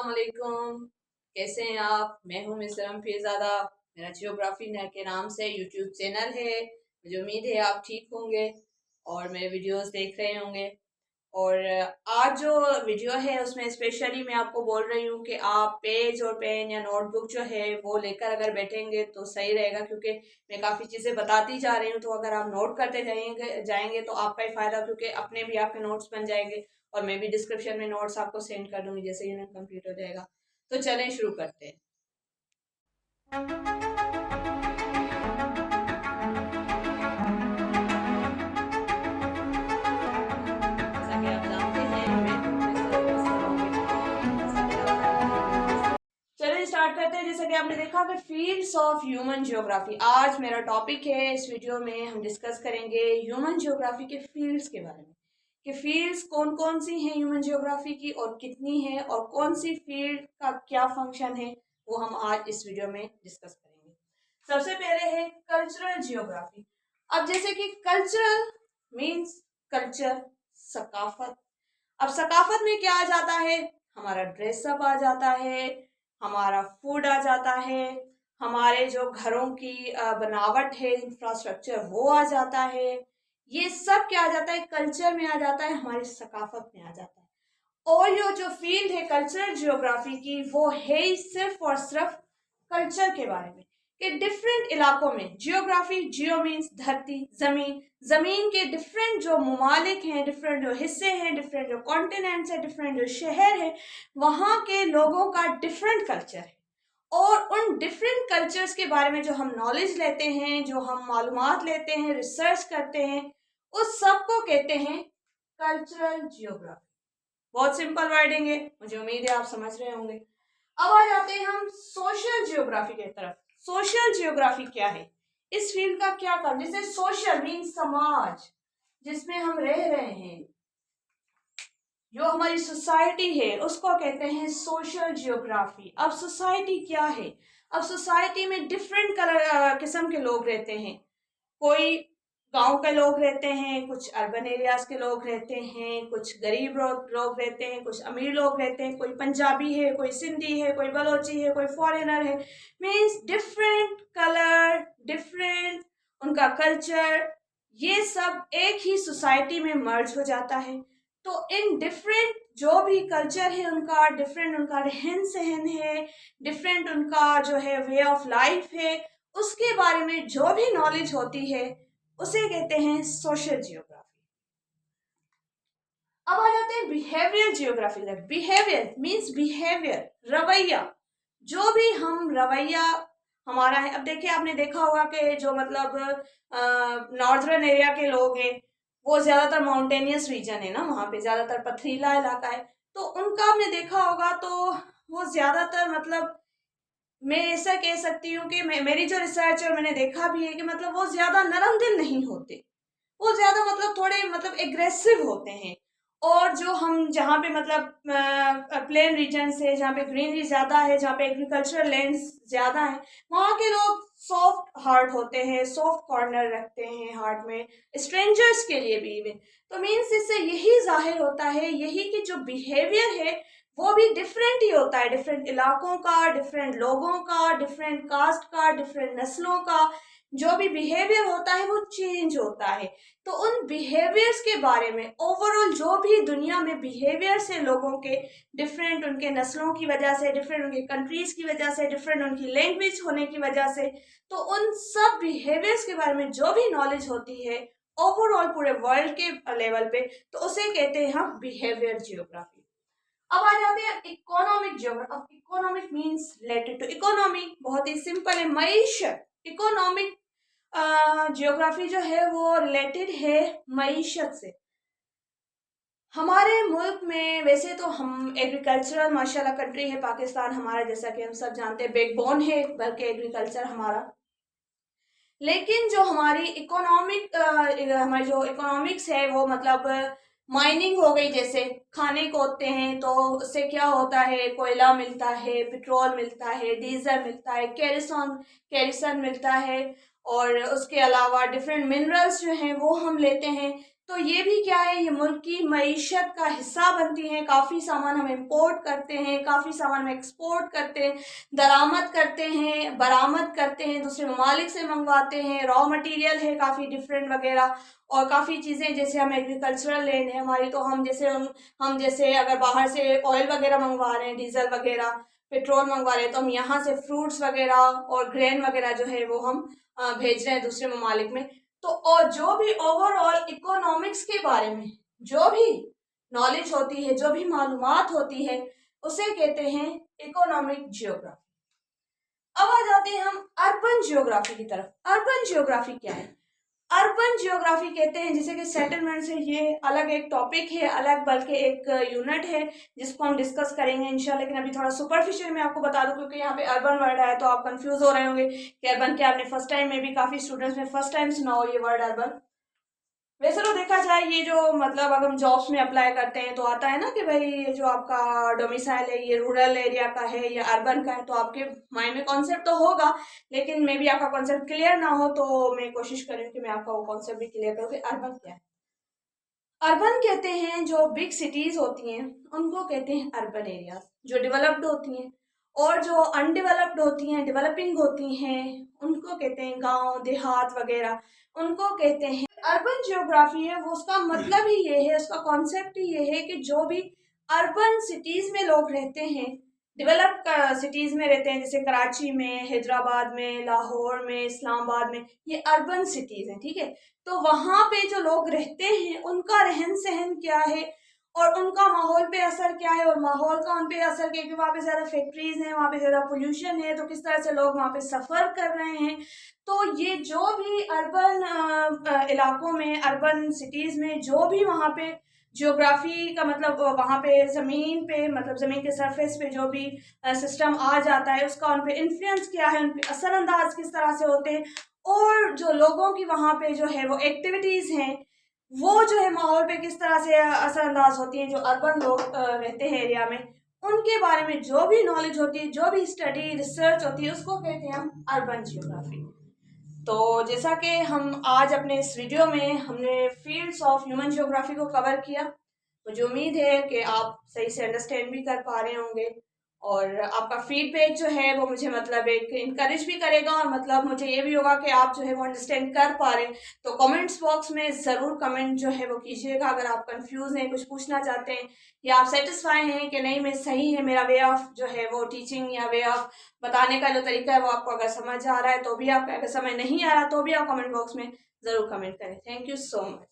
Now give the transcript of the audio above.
अस्सलाम वालेकुम। कैसे हैं आप? मैं हूं मिस फिरज़ादा। मेरा जियोग्राफी के नाम से यूट्यूब चैनल है। मुझे उम्मीद है आप ठीक होंगे और मेरे वीडियोस देख रहे होंगे। और आज जो वीडियो है उसमें स्पेशली मैं आपको बोल रही हूँ कि आप पेज और पेन या नोटबुक जो है वो लेकर अगर बैठेंगे तो सही रहेगा, क्योंकि मैं काफ़ी चीज़ें बताती जा रही हूँ। तो अगर आप नोट करते जाएंगे तो आपका ही फायदा, क्योंकि अपने भी आपके नोट्स बन जाएंगे और मैं भी डिस्क्रिप्शन में नोट्स आपको सेंड कर दूंगी जैसे यूनिट कंप्लीट हो जाएगा। तो चलें शुरू करते हैं। जैसा कि आप जानते हैं मैं हूं जैसा कि आप जानते हैं। चलिए स्टार्ट करते हैं। जैसा कि आपने देखा कि फील्ड्स ऑफ ह्यूमन जियोग्राफी आज मेरा टॉपिक है। इस वीडियो में हम डिस्कस करेंगे ह्यूमन जियोग्राफी के फील्ड्स के बारे में, कि फील्ड्स कौन कौन सी हैं ह्यूमन जियोग्राफी की और कितनी है और कौन सी फील्ड का क्या फंक्शन है, वो हम आज इस वीडियो में डिस्कस करेंगे। सबसे पहले है कल्चरल जियोग्राफी। अब जैसे कि कल्चरल मीन्स कल्चर, सकाफत। अब सकाफत में क्या आ जाता है? हमारा ड्रेसअप आ जाता है, हमारा फूड आ जाता है, हमारे जो घरों की बनावट है, इंफ्रास्ट्रक्चर वो आ जाता है। ये सब क्या आ जाता है? कल्चर में आ जाता है, हमारी सकाफत में आ जाता है। और ये जो फील्ड है कल्चरल जियोग्राफी की, वो है ही सिर्फ और सिर्फ कल्चर के बारे में, कि डिफरेंट इलाकों में जियोग्राफी, जियो मीन्स धरती, जमीन, जमीन के डिफरेंट जो ममालिक हैं, डिफरेंट जो हिस्से हैं, डिफरेंट जो कॉन्टिनेंट्स हैं, डिफरेंट जो शहर है, वहाँ के लोगों का डिफरेंट कल्चर है। और उन डिफरेंट कल्चर्स के बारे में जो हम नॉलेज लेते हैं, जो हम मालूमात लेते हैं, रिसर्च करते हैं, उस सब को कहते हैं कल्चरल जियोग्राफी। बहुत सिंपल वर्डिंग है, मुझे उम्मीद है आप समझ रहे होंगे। अब आ जाते हैं हम सोशल जियोग्राफी की तरफ। सोशल जियोग्राफी क्या है? इस फील्ड का क्या काम? जैसे सोशल मीन समाज, जिसमें हम रह रहे हैं, जो हमारी सोसाइटी है, उसको कहते हैं सोशल जियोग्राफी। अब सोसाइटी क्या है? अब सोसाइटी में डिफरेंट किस्म के लोग रहते हैं। कोई गांव के लोग रहते हैं, कुछ अर्बन एरियाज के लोग रहते हैं, कुछ गरीब लोग रहते हैं, कुछ अमीर लोग रहते हैं, कोई पंजाबी है, कोई सिंधी है, कोई बलोची है, कोई फॉरेनर है। मीन्स डिफरेंट कलर, डिफरेंट उनका कल्चर, ये सब एक ही सोसाइटी में मर्ज हो जाता है। तो इन डिफरेंट जो भी कल्चर है उनका, डिफरेंट उनका रहन सहन है, डिफरेंट उनका जो है वे ऑफ लाइफ है, उसके बारे में जो भी नॉलेज होती है उसे कहते हैं सोशल जियोग्राफी। अब आ जाते हैं behaviour geography. Behaviour means behaviour, रवैया। जो भी हम रवैया हमारा है। अब देखिए, आपने देखा होगा कि जो मतलब नॉर्दर्न एरिया के लोग हैं, वो ज्यादातर माउंटेनियस रीजन है ना, वहां पे ज्यादातर पथरीला इलाका है। तो उनका आपने देखा होगा तो वो ज्यादातर मतलब, मैं ऐसा कह सकती हूँ कि मेरी जो रिसर्च है और मैंने देखा भी है कि मतलब वो ज्यादा नरम दिल नहीं होते, वो ज्यादा मतलब थोड़े मतलब एग्रेसिव होते हैं। और जो हम जहाँ पे मतलब प्लेन रीजन है, जहाँ पे ग्रीनरी ज्यादा है, जहाँ पे एग्रीकल्चरल लैंड ज्यादा है, वहाँ के लोग सॉफ्ट हार्ट होते हैं, सॉफ्ट कॉर्नर रखते हैं हार्ट में, स्ट्रेंजर्स के लिए भी इवन। तो मीन्स इससे यही जाहिर होता है, यही कि जो बिहेवियर है वो भी डिफरेंट ही होता है, डिफरेंट इलाकों का, डिफरेंट लोगों का, डिफरेंट कास्ट का, डिफरेंट नस्लों का। जो भी बिहेवियर होता है वो चेंज होता है। तो उन बिहेवियर्स के बारे में, ओवरऑल जो भी दुनिया में बिहेवियर्स है लोगों के, डिफरेंट उनके नस्लों की वजह से, डिफरेंट उनके कंट्रीज की वजह से, डिफरेंट उनकी लैंग्वेज होने की वजह से, तो उन सब बिहेवियर्स के बारे में जो भी नॉलेज होती है ओवरऑल पूरे वर्ल्ड के लेवल पे, तो उसे कहते हैं हम बिहेवियर जियोग्राफी। अब आ जाते हैं इकोनॉमिक जियोग्राफी। अब economic means related to economy, बहुत ही सिंपल है, मईशत। इकोनॉमिक जियोग्राफी जो है वो रिलेटेड है मईशत से। हमारे मुल्क में वैसे तो हम एग्रीकल्चरल माशाल्लाह कंट्री है पाकिस्तान हमारा, जैसा कि हम सब जानते हैं, बैकबोन है बल्कि एग्रीकल्चर हमारा। लेकिन जो हमारी इकोनॉमिक हमारी जो इकोनॉमिक्स है वो मतलब माइनिंग हो गई, जैसे खाने को होते हैं तो उससे क्या होता है, कोयला मिलता है, पेट्रोल मिलता है, डीजल मिलता है, केरोसिन मिलता है, और उसके अलावा डिफरेंट मिनरल्स जो हैं वो हम लेते हैं। तो ये भी क्या है, ये मुल्क की मईशत का हिस्सा बनती हैं। काफ़ी सामान हम इंपोर्ट करते हैं, काफ़ी सामान हम एक्सपोर्ट करते हैं, दरामद करते हैं, बरामद करते हैं, दूसरे ममालिक से मंगवाते हैं। रॉ मटेरियल है काफ़ी डिफरेंट वगैरह, और काफ़ी चीज़ें जैसे हम एग्रीकल्चरल लैंड है हमारी, तो हम जैसे अगर बाहर से ऑयल वगैरह मंगवा रहे हैं, डीजल वगैरह, पेट्रोल मंगवा रहे हैं, तो हम यहाँ से फ्रूट्स वगैरह और ग्रेन वगैरह जो है वो हम भेज रहे हैं दूसरे ममालिक में। तो और जो भी ओवरऑल इकोनॉमिक्स के बारे में जो भी नॉलेज होती है, जो भी मालूमात होती है, उसे कहते हैं इकोनॉमिक जियोग्राफी। अब आ जाते हैं हम अर्बन जियोग्राफी की तरफ। अर्बन जियोग्राफी क्या है? अर्बन जियोग्राफी कहते हैं जिसे कि सेटलमेंट से, ये अलग एक टॉपिक है, अलग बल्कि एक यूनिट है जिसको हम डिस्कस करेंगे इंशाल्लाह। लेकिन अभी थोड़ा सुपरफिशियल मैं आपको बता दूं, क्योंकि यहाँ पे अर्बन वर्ड आया तो आप कंफ्यूज हो रहे होंगे कि अर्बन क्या। आपने फर्स्ट टाइम में भी, काफी स्टूडेंट्स ने फर्स्ट टाइम सुना हो ये वर्ड अर्बन। वैसे तो देखा जाए, ये जो मतलब अगर हम जॉब्स में अप्लाई करते हैं तो आता है ना कि भाई ये जो आपका डोमिसाइल है ये रूरल एरिया का है या अर्बन का है, तो आपके माइंड में कॉन्सेप्ट तो होगा। लेकिन मे बी आपका कॉन्सेप्ट क्लियर ना हो, तो मैं कोशिश करूँ कि मैं आपका वो कॉन्सेप्ट भी क्लियर करूँ कि अर्बन क्या है। अर्बन कहते हैं जो बिग सिटीज होती हैं उनको कहते हैं अर्बन एरियाज, जो डेवलप्ड होती हैं। और जो अनडेवलप्ड होती हैं, डेवलपिंग होती हैं, उनको कहते हैं गांव देहात वगैरह, उनको कहते हैं अर्बन जियोग्राफी है। वो उसका मतलब ही ये है, उसका कॉन्सेप्ट ही ये है कि जो भी अर्बन सिटीज में लोग रहते हैं, डेवलप्ड सिटीज में रहते हैं, जैसे कराची में, हैदराबाद में, लाहौर में, इस्लामाबाद में, ये अर्बन सिटीज हैं, ठीक है। तो वहां पे जो लोग रहते हैं उनका रहन सहन क्या है और उनका माहौल पे असर क्या है, और माहौल का उन पे असर क्या है, कि वहाँ पे ज्यादा फैक्ट्रीज हैं, वहाँ पे ज्यादा पोल्यूशन है, तो किस तरह से लोग वहाँ पे सफर कर रहे हैं। तो ये जो भी अर्बन इलाकों में, अर्बन सिटीज में जो भी वहाँ पे जियोग्राफी का मतलब वहाँ पे जमीन पे, मतलब जमीन के सरफेस पे जो भी सिस्टम आ जाता है, उसका उन पे इन्फ्लुएंस क्या है, उन पे असरअंदाज किस तरह से होते हैं, और जो लोगों की वहाँ पे जो है वो एक्टिविटीज हैं, वो जो है माहौल पे किस तरह से असरअंदाज होती हैं, जो अर्बन लोग रहते हैं एरिया में, उनके बारे में जो भी नॉलेज होती है, जो भी स्टडी रिसर्च होती है, उसको कहते हैं हम अर्बन जियोग्राफी। तो जैसा कि हम आज अपने इस वीडियो में हमने फील्ड्स ऑफ ह्यूमन जियोग्राफी को कवर किया, मुझे उम्मीद है कि आप सही से अंडरस्टैंड भी कर पा रहे होंगे, और आपका फीडबैक जो है वो मुझे मतलब एक इनकरेज भी करेगा, और मतलब मुझे ये भी होगा कि आप जो है वो अंडरस्टैंड कर पा रहे हैं। तो कमेंट्स बॉक्स में ज़रूर कमेंट जो है वो कीजिएगा अगर आप कंफ्यूज हैं, कुछ पूछना चाहते हैं, या आप सेटिस्फाई हैं कि नहीं मैं सही है, मेरा वे ऑफ जो है वो टीचिंग या वे ऑफ बताने का जो तरीका है वो आपको अगर समझ आ रहा है तो भी, आप अगर समझ नहीं आ रहा तो भी आप कमेंट बॉक्स में ज़रूर कमेंट करें। Thank you so much.